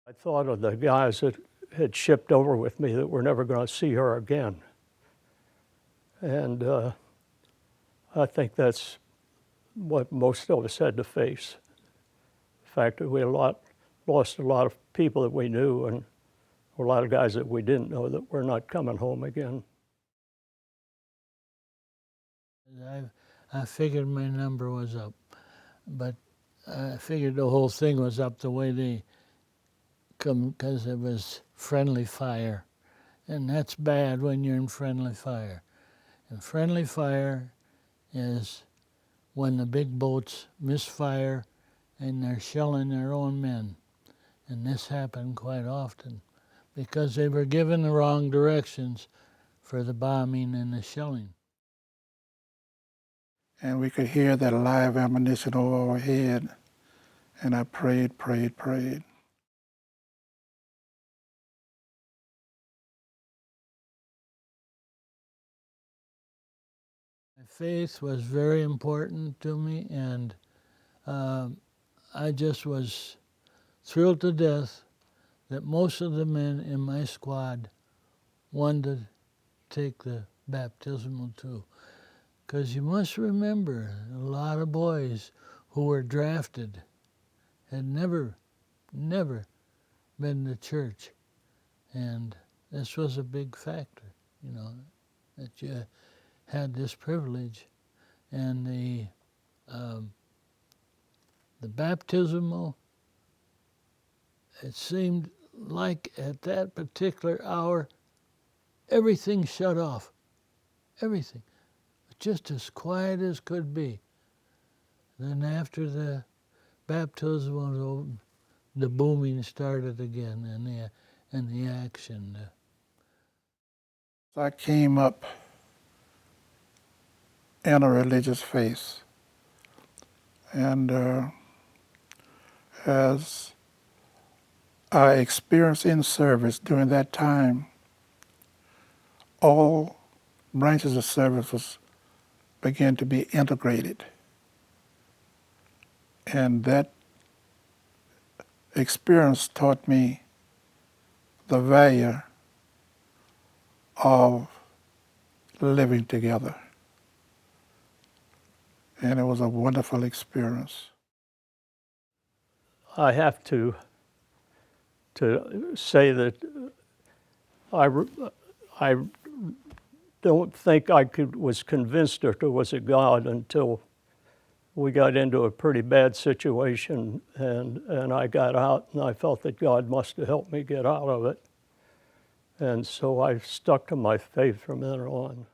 I thought of the guys that had shipped over with me that were never going to see her again. And I think that's what most of us had to face. The fact that we lost a lot of people that we knew and a lot of guys that we didn't know that were not coming home again. I figured my number was up, but I figured the whole thing was up the way they come, because it was friendly fire. And that's bad when you're in friendly fire. And friendly fire is when the big boats misfire and they're shelling their own men. And this happened quite often because they were given the wrong directions for the bombing and the shelling. And we could hear that live ammunition over our head. And I prayed, prayed, prayed. My faith was very important to me, and I just was thrilled to death that most of the men in my squad wanted to take the baptismal too. Because you must remember, a lot of boys who were drafted had never been to church. And this was a big factor, you know, that you had this privilege. And the baptismal, it seemed like at that particular hour, everything shut off, everything, just as quiet as could be. Then after the baptism was over, the booming started again, and the action. I came up in a religious faith, and as I experienced in service during that time, all branches of service began to be integrated. And that experience taught me the value of living together. And it was a wonderful experience. I have to say that I don't think I was convinced that there was a God until we got into a pretty bad situation, and I got out, and I felt that God must have helped me get out of it. And so I stuck to my faith from then on.